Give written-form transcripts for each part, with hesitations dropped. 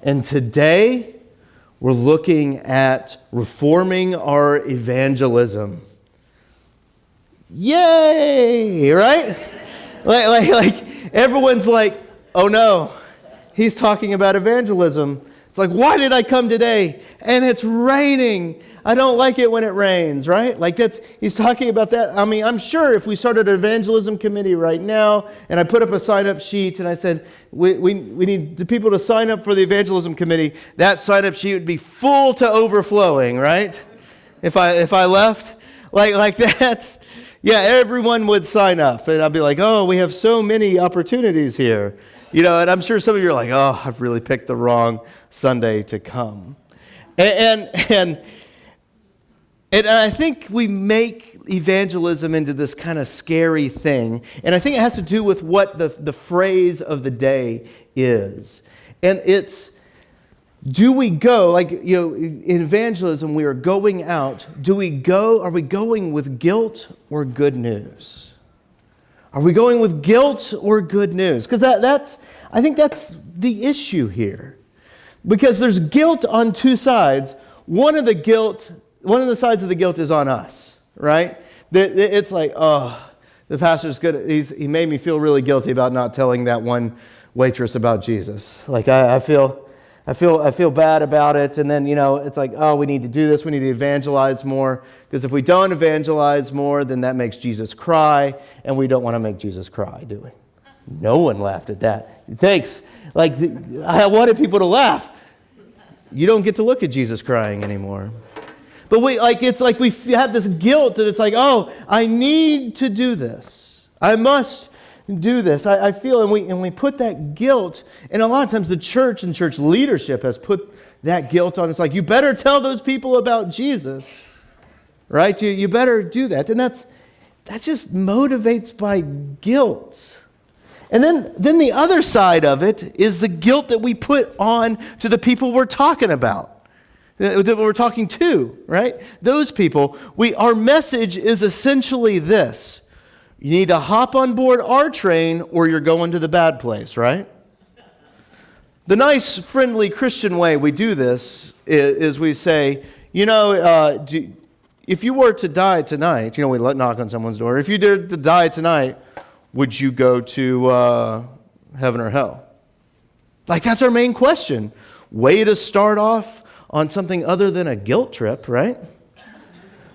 And today, we're looking at reforming our evangelism. Yay! Right? Like everyone's like, oh no, he's talking about evangelism. It's like, why did I come today? And it's raining. I don't like it when it rains, right? Like he's talking about that. I mean, I'm sure if we started an evangelism committee right now, and I put up a sign-up sheet, and I said, we need the people to sign up for the evangelism committee, that sign-up sheet would be full to overflowing, right? If I left like that, yeah, everyone would sign up, and I'd be like, oh, we have so many opportunities here. You know, and I'm sure some of you are like, oh, I've really picked the wrong Sunday to come. And I think we make evangelism into this kind of scary thing. And I think it has to do with what the phrase of the day is. And it's, do we go, like, you know, in evangelism, we are going out. Are we going with guilt or good news? Are we going with guilt or good news? Because I think that's the issue here. Because there's guilt on two sides. One of the sides of the guilt is on us, right? It's like, oh, the pastor's good. He made me feel really guilty about not telling that one waitress about Jesus. Like I feel bad about it. And then, you know, it's like, oh, we need to do this. We need to evangelize more. Because if we don't evangelize more, then that makes Jesus cry. And we don't want to make Jesus cry, do we? No one laughed at that. Thanks. Like, I wanted people to laugh. You don't get to look at Jesus crying anymore. But it's like we have this guilt that it's like, oh, I need to do this. I must do this. I feel, and we put that guilt, and a lot of times the church and church leadership has put that guilt on. It's like, you better tell those people about Jesus, right? You better do that. And that just motivates by guilt. And then the other side of it is the guilt that we put on to the people we're talking about, that we're talking to, right? Those people, our message is essentially this. You need to hop on board our train or you're going to the bad place, right? The nice, friendly Christian way we do this is we say, you know, if you were to die tonight, you know, we knock on someone's door. If you did to die tonight, would you go to heaven or hell? Like, that's our main question. Way to start off on something other than a guilt trip, right?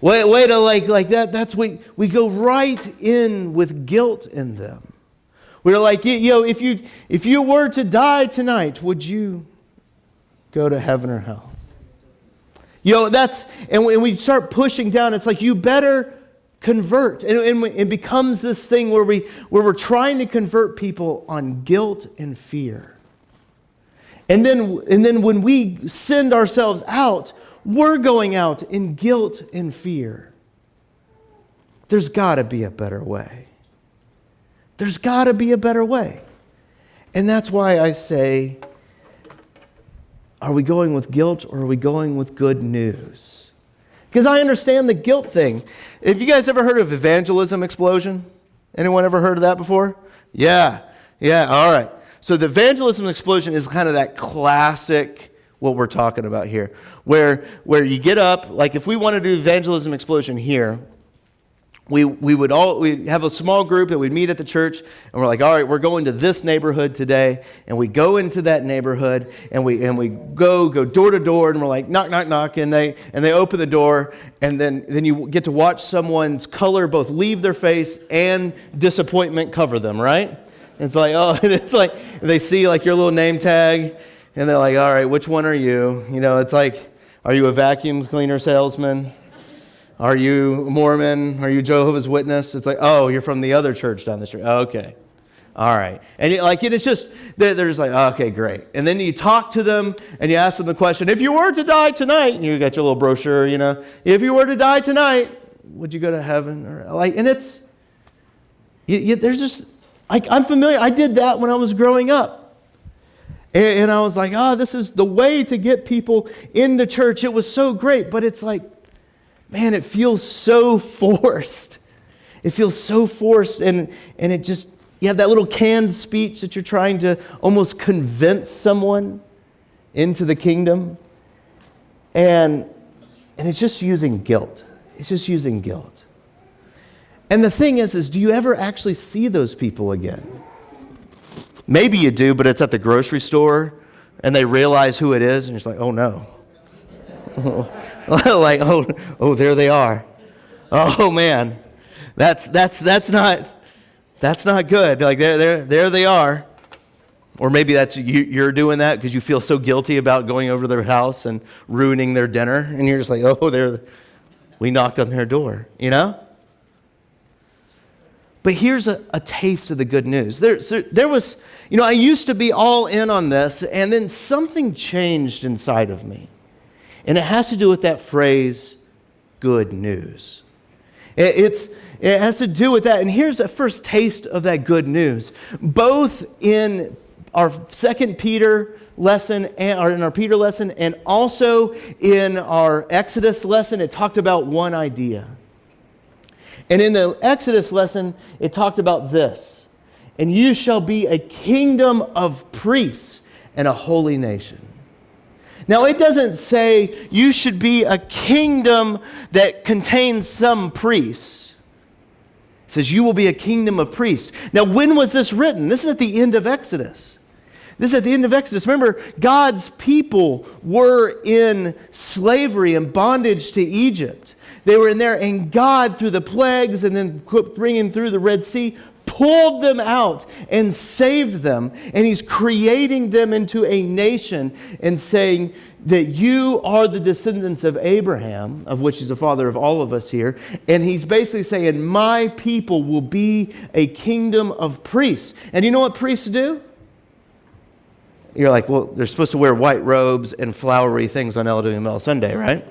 Way to like that. That's we go right in with guilt in them. We're like, you know, if you were to die tonight, would you go to heaven or hell? You know, and we start pushing down. It's like, you better convert. And it becomes this thing where we're trying to convert people on guilt and fear. And then when we send ourselves out, we're going out in guilt and fear. There's got to be a better way. There's got to be a better way. And that's why I say, are we going with guilt or are we going with good news? Because I understand the guilt thing. Have you guys ever heard of evangelism explosion? Anyone ever heard of that before? Yeah, all right. So the evangelism explosion is kind of that classic, what we're talking about here, where you get up, like if we want to do evangelism explosion here, we'd have a small group that we'd meet at the church, and we're like, all right, we're going to this neighborhood today, and we go into that neighborhood, and we go door to door, and we're like, knock, knock, knock, and they open the door, and then you get to watch someone's color both leave their face and disappointment cover them, right? It's like, oh, and it's like they see like your little name tag, and they're like, all right, which one are you? You know, it's like, are you a vacuum cleaner salesman? Are you Mormon? Are you Jehovah's Witness? It's like, oh, you're from the other church down the street. Oh, okay. All right. And it's just, they're just like, oh, okay, great. And then you talk to them and you ask them the question, if you were to die tonight, and you got your little brochure, you know, if you were to die tonight, would you go to heaven? Or like, and it's, there's just, I'm familiar. I did that when I was growing up. And I was like, this is the way to get people into church. It was so great. But it's like, man, it feels so forced. It feels so forced. And it just, you have that little canned speech that you're trying to almost convince someone. into the kingdom. And it's just using guilt. It's just using guilt. And the thing is do you ever actually see those people again? Maybe you do, but it's at the grocery store and they realize who it is and you're just like, oh no. Like, oh, there they are. Oh man, that's not good. Like there they are. Or maybe that's you're doing that because you feel so guilty about going over to their house and ruining their dinner, and you're just like, oh, we knocked on their door, you know. But here's a taste of the good news. There was, I used to be all in on this, and then something changed inside of me. And it has to do with that phrase, good news. It has to do with that. And here's a first taste of that good news. Both in our 2 Peter lesson, or in our Peter lesson, and also in our Exodus lesson, it talked about one idea. And in the Exodus lesson, it talked about this. And you shall be a kingdom of priests and a holy nation. Now, it doesn't say you should be a kingdom that contains some priests. It says you will be a kingdom of priests. Now, when was this written? This is at the end of Exodus. This is at the end of Exodus. Remember, God's people were in slavery and bondage to Egypt. They were in there, and God, through the plagues and then bringing through the Red Sea, pulled them out and saved them. And He's creating them into a nation and saying that you are the descendants of Abraham, of which He's the father of all of us here. And He's basically saying, my people will be a kingdom of priests. And you know what priests do? You're like, well, they're supposed to wear white robes and flowery things on LWML Sunday, right?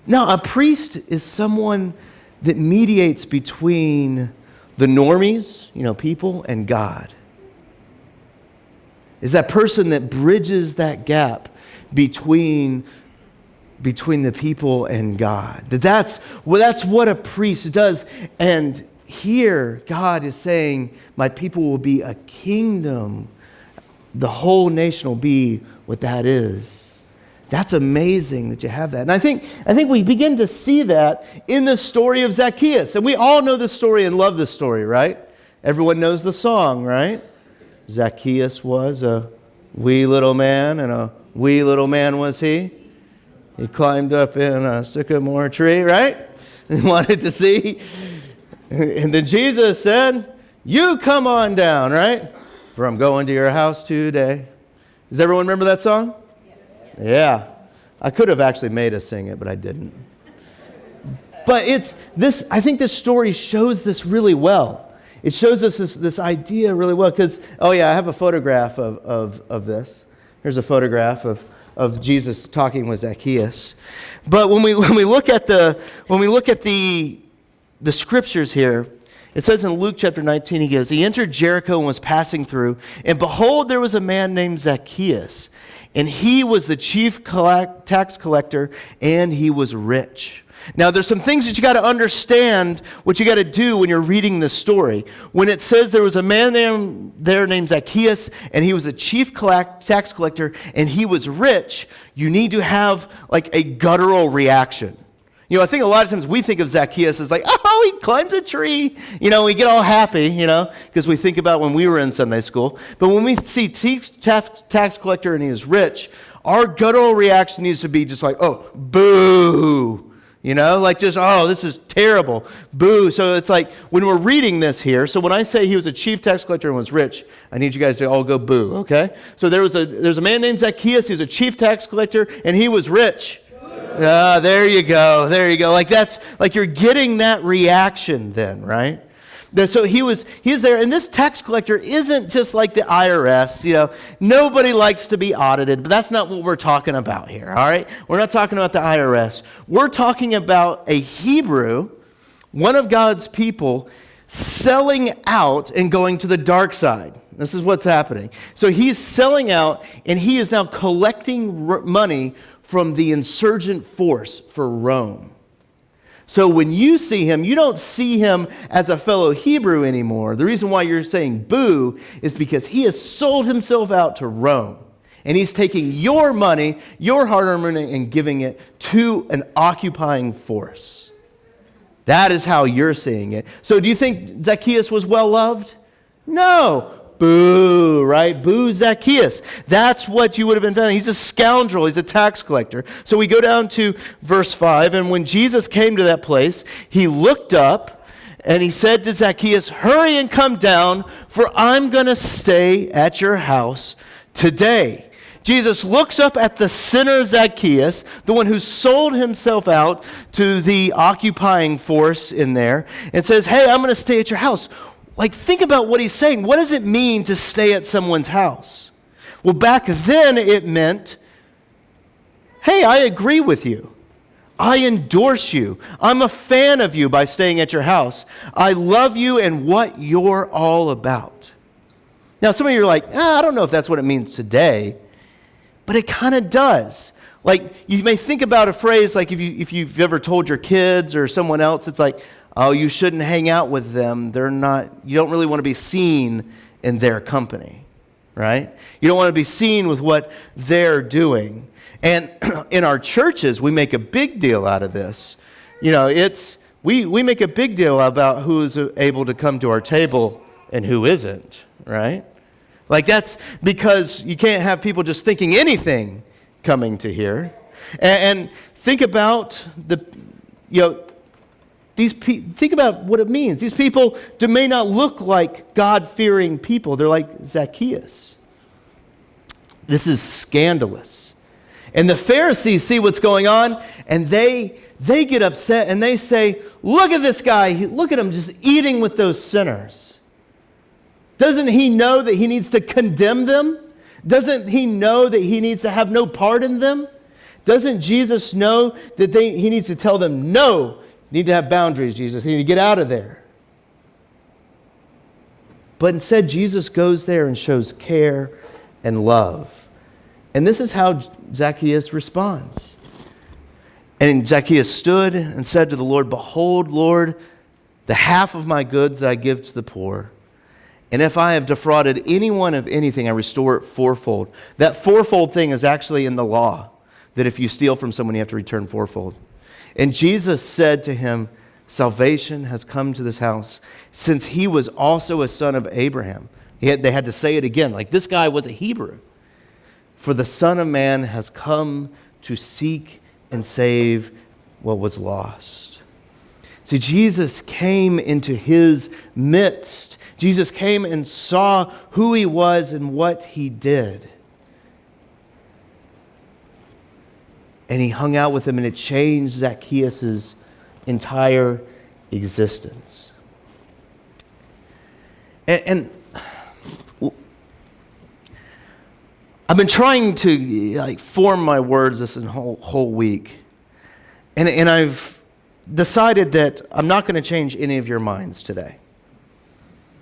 Now, a priest is someone that mediates between the normies, people, and God. Is that person that bridges that gap between the people and God. That's what a priest does. And here, God is saying, my people will be a kingdom. The whole nation will be what that is. That's amazing that you have that. And I think we begin to see that in the story of Zacchaeus. And we all know this story and love this story, right? Everyone knows the song, right? Zacchaeus was a wee little man, and a wee little man was he. He climbed up in a sycamore tree, right? He wanted to see. And then Jesus said, you come on down, right? For I'm going to your house today. Does everyone remember that song? Yeah, I could have actually made us sing it, but I didn't. But it's this. I think this story shows this really well. It shows us this idea really well. Because I have a photograph of this. Here's a photograph of Jesus talking with Zacchaeus. But when we look at the scriptures here, it says in Luke chapter 19, he entered Jericho and was passing through, and behold, there was a man named Zacchaeus. And he was the chief tax collector, and he was rich. Now, there's some things that you got to understand what you got to do when you're reading this story. When it says there was a man there named Zacchaeus, and he was the chief tax collector, and he was rich, you need to have like a guttural reaction. I think a lot of times we think of Zacchaeus as like, oh, he climbed a tree. We get all happy, because we think about when we were in Sunday school. But when we see tax collector and he is rich, our guttural reaction needs to be just like, oh, boo. Like just, oh, this is terrible. Boo. So it's like when we're reading this here, so when I say he was a chief tax collector and was rich, I need you guys to all go boo, okay? So there's a man named Zacchaeus. He was a chief tax collector and he was rich. There you go. Like that's like you're getting that reaction then, right? So he's there, and this tax collector isn't just like the IRS. Nobody likes to be audited, but that's not what we're talking about here. All right, we're not talking about the IRS. We're talking about a Hebrew, one of God's people, selling out and going to the dark side. This is what's happening. So he's selling out, and he is now collecting money from the insurgent force for Rome. So when you see him, you don't see him as a fellow Hebrew anymore. The reason why you're saying boo is because he has sold himself out to Rome. And he's taking your money, your hard-earned money, and giving it to an occupying force. That is how you're seeing it. So do you think Zacchaeus was well-loved? No. Boo, right? Boo Zacchaeus. That's what you would have been found. He's a scoundrel. He's a tax collector. So we go down to verse 5. And when Jesus came to that place, he looked up and he said to Zacchaeus, hurry and come down, for I'm going to stay at your house today. Jesus looks up at the sinner Zacchaeus, the one who sold himself out to the occupying force in there, and says, hey, I'm going to stay at your house. Like, think about what he's saying. What does it mean to stay at someone's house? Well, back then it meant, hey, I agree with you. I endorse you. I'm a fan of you by staying at your house. I love you and what you're all about. Now, some of you are like, I don't know if that's what it means today. But it kind of does. Like, you may think about a phrase like if you've ever told your kids or someone else, it's like, oh, you shouldn't hang out with them. You don't really want to be seen in their company, right? You don't want to be seen with what they're doing. And in our churches, we make a big deal out of this. You know, we make a big deal about who is able to come to our table and who isn't, right? Like, that's because you can't have people just thinking anything coming to here. And think about think about what it means. These people may not look like God-fearing people. They're like Zacchaeus. This is scandalous. And the Pharisees see what's going on, and they get upset, and they say, look at this guy. Look at him just eating with those sinners. Doesn't he know that he needs to condemn them? Doesn't he know that he needs to have no part in them? Doesn't Jesus know that he needs to tell them, no, you need to have boundaries, Jesus. You need to get out of there. But instead, Jesus goes there and shows care and love. And this is how Zacchaeus responds. And Zacchaeus stood and said to the Lord, behold, Lord, the half of my goods that I give to the poor. And if I have defrauded anyone of anything, I restore it fourfold. That fourfold thing is actually in the law, that if you steal from someone, you have to return fourfold. And Jesus said to him, salvation has come to this house, since he was also a son of Abraham. They had to say it again, like this guy was a Hebrew. For the Son of Man has come to seek and save what was lost. See, Jesus came into his midst. Jesus came and saw who he was and what he did. And he hung out with him, and it changed Zacchaeus' entire existence. And I've been trying to form my words this whole week. And I've decided that I'm not going to change any of your minds today.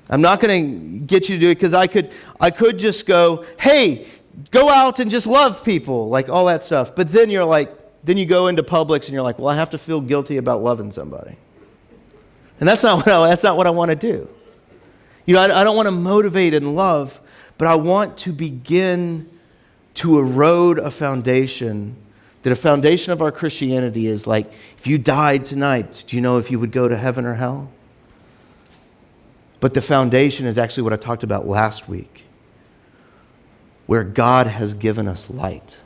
I'm not going to get you to do it because I could just go, hey, go out and just love people, like all that stuff. But then then you go into Publix and you're like, well, I have to feel guilty about loving somebody. And that's not what I want to do. You know, I don't want to motivate and love, but I want to begin to erode a foundation, that a foundation of our Christianity is like, if you died tonight, do you know if you would go to heaven or hell? But the foundation is actually what I talked about last week, where God has given us light.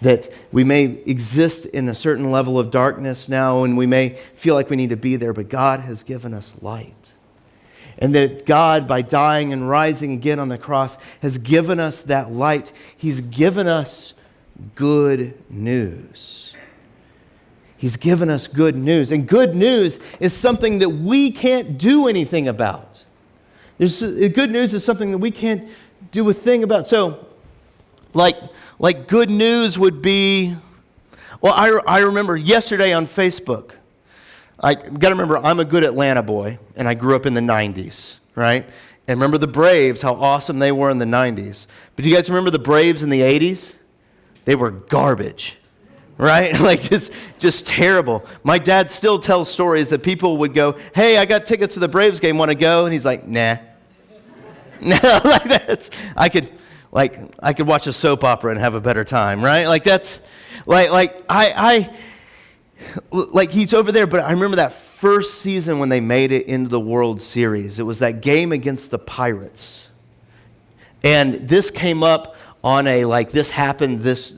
That we may exist in a certain level of darkness now, and we may feel like we need to be there, but God has given us light. And that God, by dying and rising again on the cross, has given us that light. He's given us good news. He's given us good news. And good news is something that we can't do anything about. Good news is something that we can't do a thing about. So, like good news would be, well, I remember yesterday on Facebook, I got to remember, I'm a good Atlanta boy, and I grew up in the 90s, right? And remember the Braves, how awesome they were in the 90s. But do you guys remember the Braves in the 80s? They were garbage, right? Like just terrible. My dad still tells stories that people would go, hey, I got tickets to the Braves game, want to go? And he's like, nah. No, like that's, I could watch a soap opera and have a better time, right? Like that's, like he's over there, but I remember that first season when they made it into the World Series. It was that game against the Pirates. And this came up on this happened this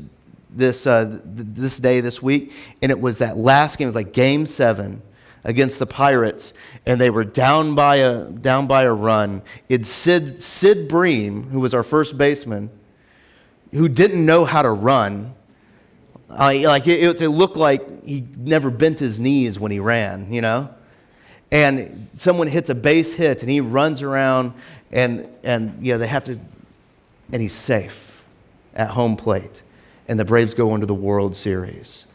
day, this week, and it was that last game. It was like Game 7 against the Pirates, and they were down by a run. It's Sid Bream, who was our first baseman, who didn't know how to run. It looked like he never bent his knees when he ran, And someone hits a base hit, and he runs around, and they have to, and he's safe at home plate. And the Braves go into the World Series.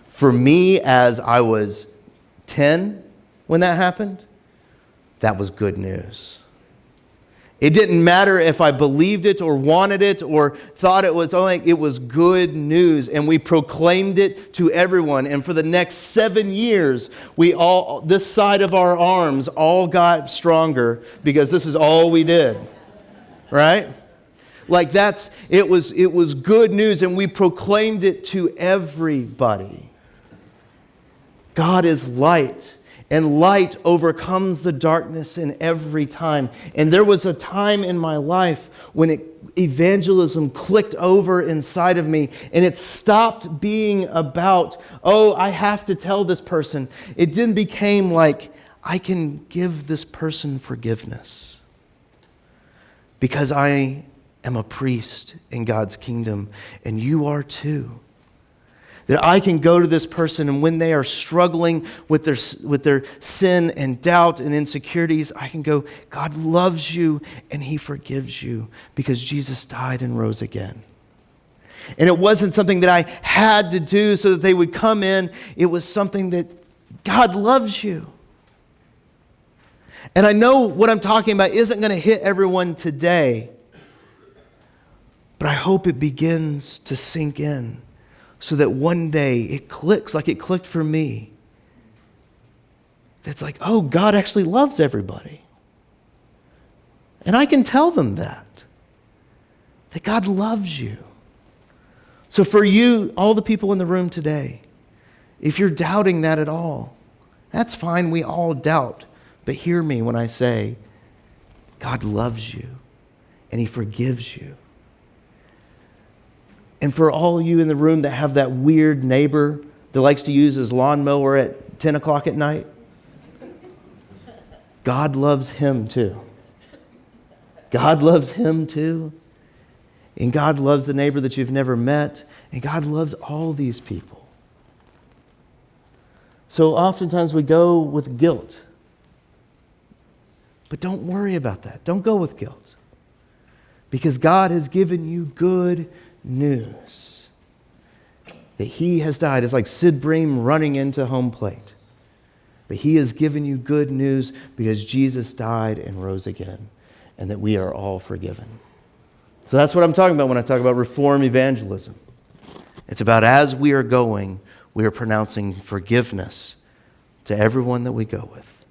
For me, as I was 10 when that happened, that was good news. It didn't matter if I believed it or wanted it or thought it was good news. And we proclaimed it to everyone. And for the next 7 years, this side of our arms all got stronger because this is all we did. Right? It was good news, and we proclaimed it to everybody. God is light, and light overcomes the darkness in every time. And there was a time in my life when evangelism clicked over inside of me, and it stopped being about, I have to tell this person. It then became like, I can give this person forgiveness because I am a priest in God's kingdom, and you are too. That I can go to this person, and when they are struggling with their sin and doubt and insecurities, I can go, God loves you and he forgives you because Jesus died and rose again. And it wasn't something that I had to do so that they would come in. It was something that God loves you. And I know what I'm talking about isn't going to hit everyone today, but I hope it begins to sink in so that one day it clicks like it clicked for me. It's like, God actually loves everybody. And I can tell them that God loves you. So for you, all the people in the room today, if you're doubting that at all, that's fine. We all doubt. But hear me when I say, God loves you and he forgives you. And for all you in the room that have that weird neighbor that likes to use his lawnmower at 10 o'clock at night, God loves him too. God loves him too. And God loves the neighbor that you've never met. And God loves all these people. So oftentimes we go with guilt. But don't worry about that. Don't go with guilt. Because God has given you good news. That he has died. It's like Sid Bream running into home plate. But he has given you good news because Jesus died and rose again. And that we are all forgiven. So that's what I'm talking about when I talk about reform evangelism. It's about as we are going, we are pronouncing forgiveness to everyone that we go with.